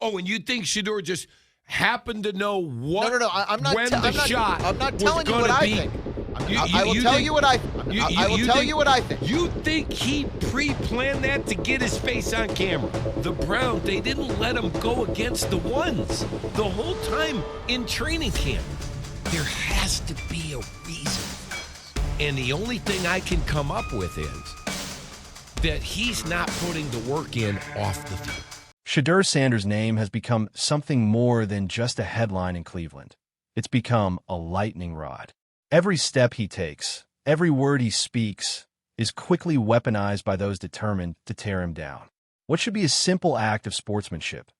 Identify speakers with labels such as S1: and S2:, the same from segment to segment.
S1: Oh, and you think Shedeur just happened to know what?
S2: No. I'm not telling you what I think. I will tell you what I think.
S1: You think he pre-planned that to get his face on camera? The Browns, they didn't let him go against the ones the whole time in training camp. There has to be a reason. And the only thing I can come up with is that he's not putting the work in off the field.
S3: Shedeur Sanders' name has become something more than just a headline in Cleveland. It's become a lightning rod. Every step he takes, every word he speaks, is quickly weaponized by those determined to tear him down. What should be a simple act of sportsmanship,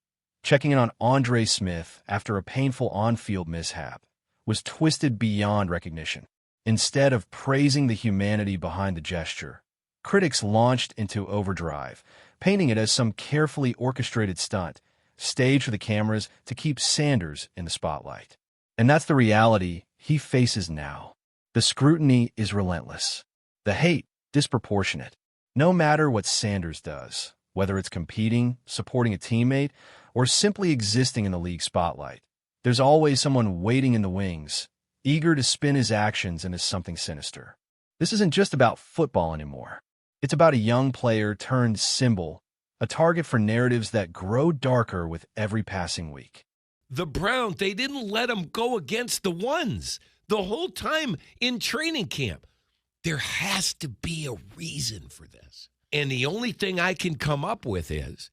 S3: checking in on Andre Smith after a painful on-field mishap, was twisted beyond recognition. Instead of praising the humanity behind the gesture, critics launched into overdrive, painting it as some carefully orchestrated stunt, staged for the cameras to keep Sanders in the spotlight. And that's the reality he faces now. The scrutiny is relentless. The hate, disproportionate. No matter what Sanders does, whether it's competing, supporting a teammate, or simply existing in the league spotlight, there's always someone waiting in the wings, eager to spin his actions into something sinister. This isn't just about football anymore. It's about a young player turned symbol, a target for narratives that grow darker with every passing week.
S1: The Browns, they didn't let him go against the ones the whole time in training camp. There has to be a reason for this. And the only thing I can come up with is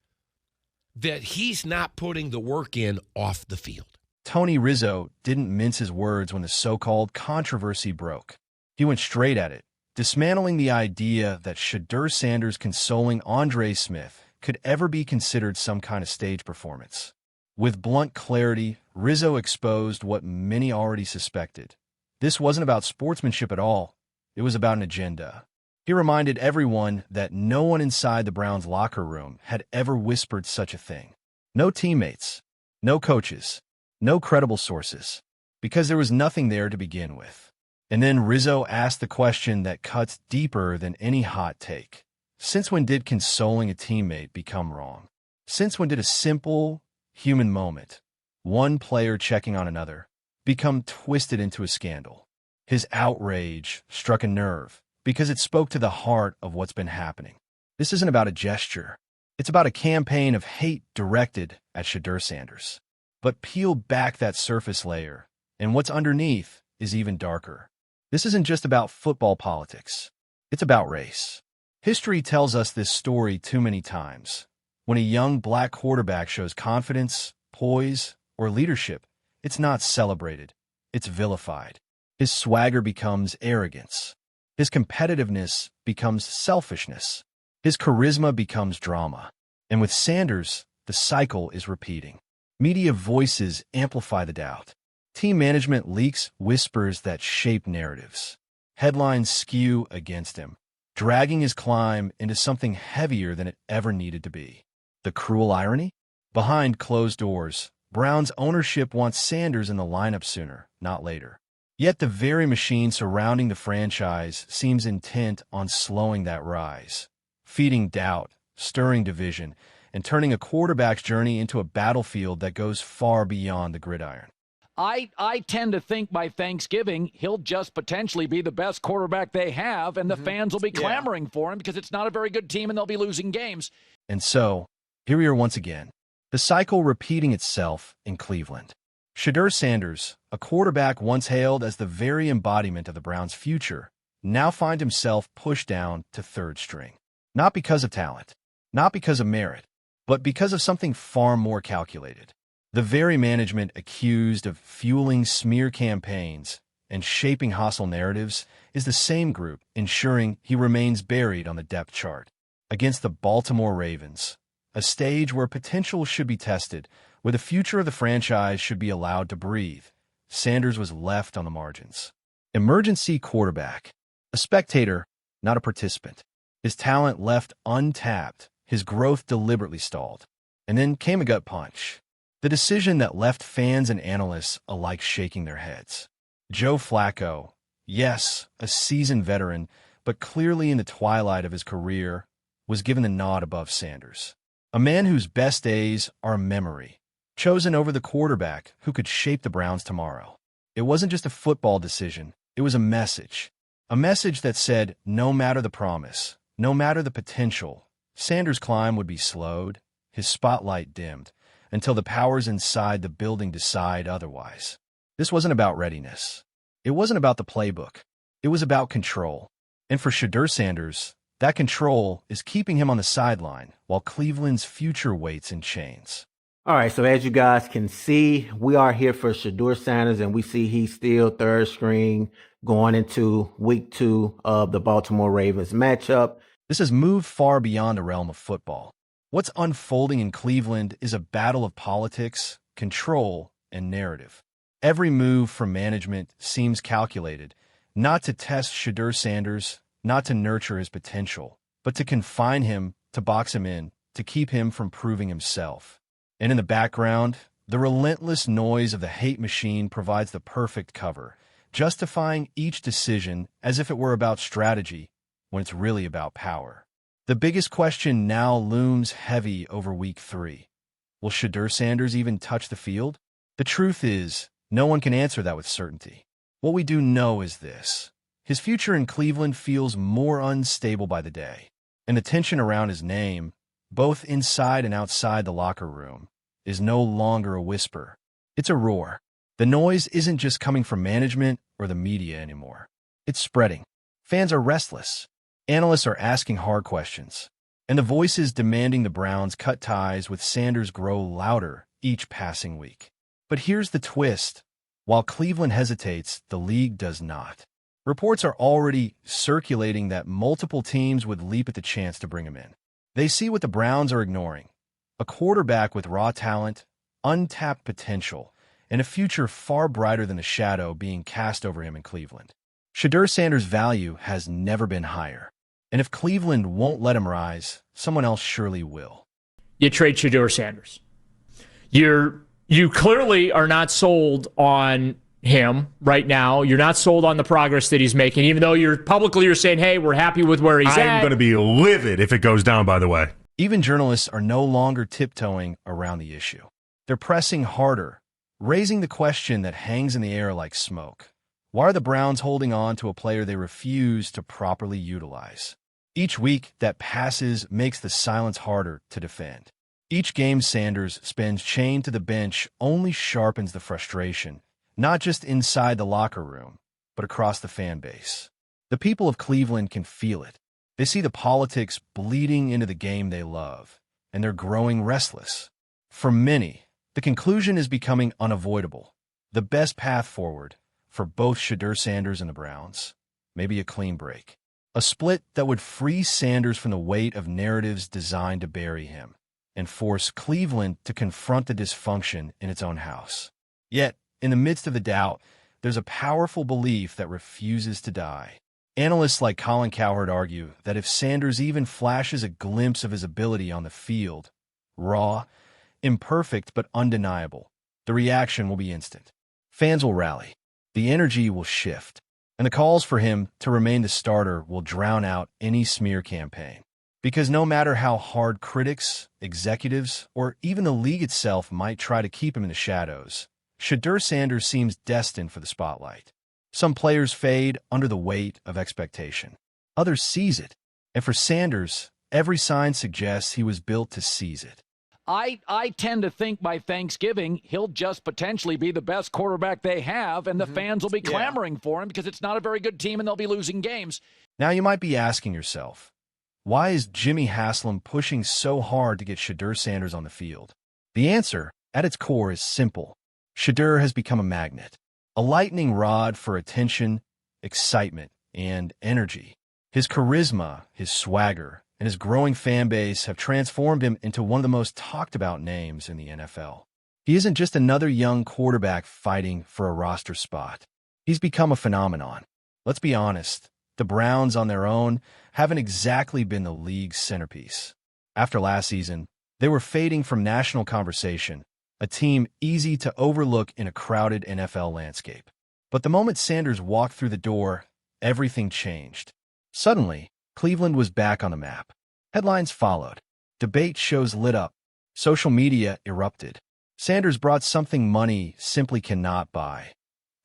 S1: that he's not putting the work in off the field.
S3: Tony Rizzo didn't mince his words when the so-called controversy broke. He went straight at it, dismantling the idea that Shedeur Sanders consoling Andre Smith could ever be considered some kind of stage performance. With blunt clarity, Rizzo exposed what many already suspected. This wasn't about sportsmanship at all. It was about an agenda. He reminded everyone that no one inside the Browns' locker room had ever whispered such a thing. No teammates, no coaches, no credible sources, because there was nothing there to begin with. And then Rizzo asked the question that cuts deeper than any hot take. Since when did consoling a teammate become wrong? Since when did a simple, human moment, one player checking on another, become twisted into a scandal? His outrage struck a nerve because it spoke to the heart of what's been happening. This isn't about a gesture. It's about a campaign of hate directed at Shedeur Sanders. But peel back that surface layer, and what's underneath is even darker. This isn't just about football politics. It's about race. History tells us this story too many times. When a young black quarterback shows confidence, poise, or leadership, it's not celebrated. It's vilified. His swagger becomes arrogance. His competitiveness becomes selfishness. His charisma becomes drama. And with Sanders, the cycle is repeating. Media voices amplify the doubt. Team management leaks whispers that shape narratives. Headlines skew against him, dragging his climb into something heavier than it ever needed to be. The cruel irony? Behind closed doors, Browns ownership wants Sanders in the lineup sooner, not later. Yet the very machine surrounding the franchise seems intent on slowing that rise, feeding doubt, stirring division, and turning a quarterback's journey into a battlefield that goes far beyond the gridiron.
S4: I tend to think by Thanksgiving, he'll just potentially be the best quarterback they have, and the fans will be clamoring for him because it's not a very good team and they'll be losing games.
S3: And so, here we are once again, the cycle repeating itself in Cleveland. Shedeur Sanders, a quarterback once hailed as the very embodiment of the Browns' future, now finds himself pushed down to third string. Not because of talent, not because of merit, but because of something far more calculated. The very management accused of fueling smear campaigns and shaping hostile narratives is the same group ensuring he remains buried on the depth chart. Against the Baltimore Ravens, a stage where potential should be tested, where the future of the franchise should be allowed to breathe, Sanders was left on the margins. Emergency quarterback, a spectator, not a participant. His talent left untapped, his growth deliberately stalled. And then came a gut punch. The decision that left fans and analysts alike shaking their heads. Joe Flacco, yes, a seasoned veteran, but clearly in the twilight of his career, was given the nod above Sanders. A man whose best days are a memory, chosen over the quarterback who could shape the Browns tomorrow. It wasn't just a football decision. It was a message. A message that said, no matter the promise, no matter the potential, Sanders' climb would be slowed, his spotlight dimmed, until the powers inside the building decide otherwise. This wasn't about readiness. It wasn't about the playbook. It was about control. And for Shedeur Sanders, that control is keeping him on the sideline while Cleveland's future waits in chains.
S5: All right, so as you guys can see, we are here for Shedeur Sanders, and we see he's still third string going into week 2 of the Baltimore Ravens matchup.
S3: This has moved far beyond the realm of football. What's unfolding in Cleveland is a battle of politics, control, and narrative. Every move from management seems calculated, not to test Shedeur Sanders, not to nurture his potential, but to confine him, to box him in, to keep him from proving himself. And in the background, the relentless noise of the hate machine provides the perfect cover, justifying each decision as if it were about strategy when it's really about power. The biggest question now looms heavy over week 3. Will Shedeur Sanders even touch the field? The truth is, no one can answer that with certainty. What we do know is this. His future in Cleveland feels more unstable by the day, and the tension around his name, both inside and outside the locker room, is no longer a whisper. It's a roar. The noise isn't just coming from management or the media anymore. It's spreading. Fans are restless. Analysts are asking hard questions. And the voices demanding the Browns cut ties with Sanders grow louder each passing week. But here's the twist. While Cleveland hesitates, the league does not. Reports are already circulating that multiple teams would leap at the chance to bring him in. They see what the Browns are ignoring. A quarterback with raw talent, untapped potential, and a future far brighter than the shadow being cast over him in Cleveland. Shedeur Sanders' value has never been higher. And if Cleveland won't let him rise, someone else surely will.
S6: You trade Shedeur Sanders. You clearly are not sold on him right now. You're not sold on the progress that he's making, even though you're saying, hey, we're happy with where he's at.
S7: I'm going to be livid if it goes down, by the way.
S3: Even journalists are no longer tiptoeing around the issue. They're pressing harder, raising the question that hangs in the air like smoke. Why are the Browns holding on to a player they refuse to properly utilize? Each week that passes makes the silence harder to defend. Each game Sanders spends chained to the bench only sharpens the frustration, not just inside the locker room, but across the fan base. The people of Cleveland can feel it. They see the politics bleeding into the game they love, and they're growing restless. For many, the conclusion is becoming unavoidable. The best path forward for both Shedeur Sanders and the Browns may be a clean break. A split that would free Sanders from the weight of narratives designed to bury him and force Cleveland to confront the dysfunction in its own house. Yet, in the midst of the doubt, there's a powerful belief that refuses to die. Analysts like Colin Cowherd argue that if Sanders even flashes a glimpse of his ability on the field, raw, imperfect but undeniable, the reaction will be instant. Fans will rally, the energy will shift, and the calls for him to remain the starter will drown out any smear campaign. Because no matter how hard critics, executives, or even the league itself might try to keep him in the shadows, Shedeur Sanders seems destined for the spotlight. Some players fade under the weight of expectation. Others seize it. And for Sanders, every sign suggests he was built to seize it.
S4: I tend to think by Thanksgiving, he'll just potentially be the best quarterback they have, and the fans will be clamoring for him because it's not a very good team and they'll be losing games.
S3: Now you might be asking yourself, why is Jimmy Haslam pushing so hard to get Shedeur Sanders on the field? The answer, at its core, is simple. Shedeur has become a magnet, a lightning rod for attention, excitement, and energy. His charisma, his swagger, and his growing fan base have transformed him into one of the most talked-about names in the NFL. He isn't just another young quarterback fighting for a roster spot. He's become a phenomenon. Let's be honest, the Browns on their own haven't exactly been the league's centerpiece. After last season, they were fading from national conversation, a team easy to overlook in a crowded NFL landscape. But the moment Sanders walked through the door, everything changed. Suddenly, Cleveland was back on the map. Headlines followed. Debate shows lit up. Social media erupted. Sanders brought something money simply cannot buy: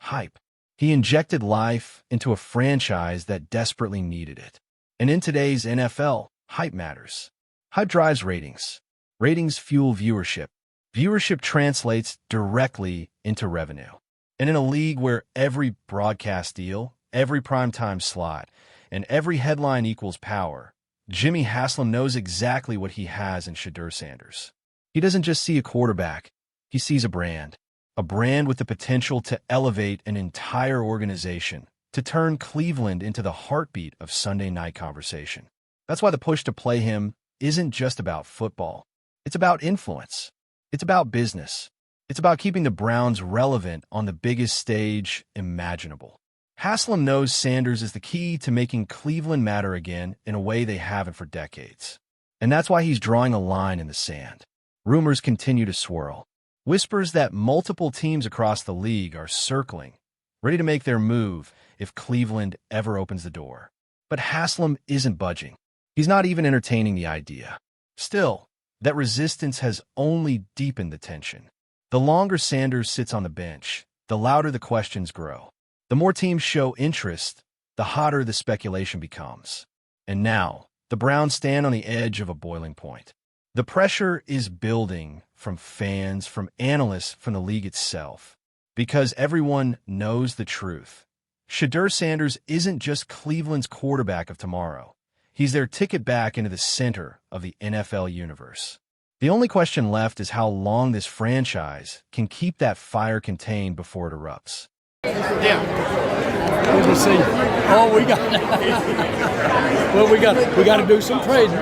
S3: hype. He injected life into a franchise that desperately needed it. And in today's NFL, hype matters. Hype drives ratings. Ratings fuel viewership. Viewership translates directly into revenue. And in a league where every broadcast deal, every primetime slot, and every headline equals power, Jimmy Haslam knows exactly what he has in Shedeur Sanders. He doesn't just see a quarterback. He sees a brand with the potential to elevate an entire organization, to turn Cleveland into the heartbeat of Sunday night conversation. That's why the push to play him isn't just about football. It's about influence. It's about business. It's about keeping the Browns relevant on the biggest stage imaginable. Haslam knows Sanders is the key to making Cleveland matter again in a way they haven't for decades. And that's why he's drawing a line in the sand. Rumors continue to swirl. Whispers that multiple teams across the league are circling, ready to make their move if Cleveland ever opens the door. But Haslam isn't budging. He's not even entertaining the idea. Still, that resistance has only deepened the tension. The longer Sanders sits on the bench, the louder the questions grow. The more teams show interest, the hotter the speculation becomes. And now, the Browns stand on the edge of a boiling point. The pressure is building from fans, from analysts, from the league itself, because everyone knows the truth. Shedeur Sanders isn't just Cleveland's quarterback of tomorrow. He's their ticket back into the center of the NFL universe. The only question left is how long this franchise can keep that fire contained before it erupts.
S8: Yeah. Good to see you. Oh, we got. Well, we got to do some trading.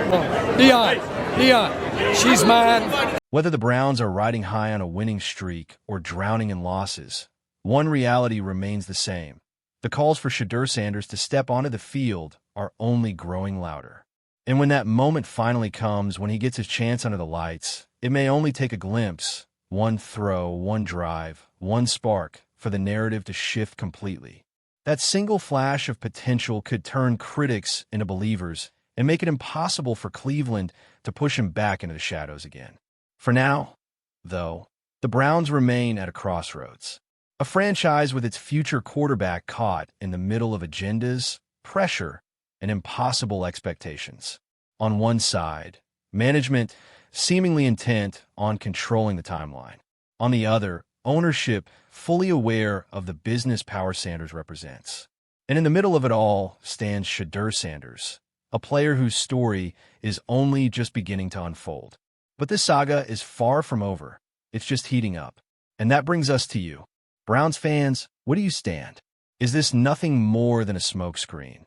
S8: Dion, she's mine.
S3: Whether the Browns are riding high on a winning streak or drowning in losses, one reality remains the same. The calls for Shedeur Sanders to step onto the field are only growing louder. And when that moment finally comes, when he gets his chance under the lights, it may only take a glimpse, one throw, one drive, one spark, for the narrative to shift completely. That single flash of potential could turn critics into believers and make it impossible for Cleveland to push him back into the shadows again. For now, though, the Browns remain at a crossroads. A franchise with its future quarterback caught in the middle of agendas, pressure, and impossible expectations. On one side, management seemingly intent on controlling the timeline. On the other, ownership fully aware of the business power Sanders represents. And in the middle of it all stands Shedeur Sanders, a player whose story is only just beginning to unfold. But this saga is far from over. It's just heating up. And that brings us to you. Browns fans, where do you stand? Is this nothing more than a smokescreen?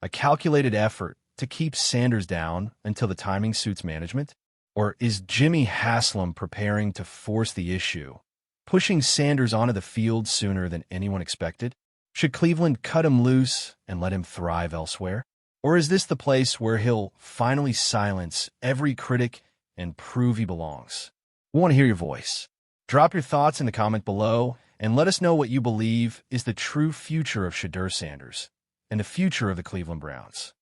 S3: A calculated effort to keep Sanders down until the timing suits management? Or is Jimmy Haslam preparing to force the issue, pushing Sanders onto the field sooner than anyone expected? Should Cleveland cut him loose and let him thrive elsewhere? Or is this the place where he'll finally silence every critic and prove he belongs? We want to hear your voice. Drop your thoughts in the comment below and let us know what you believe is the true future of Shedeur Sanders and the future of the Cleveland Browns.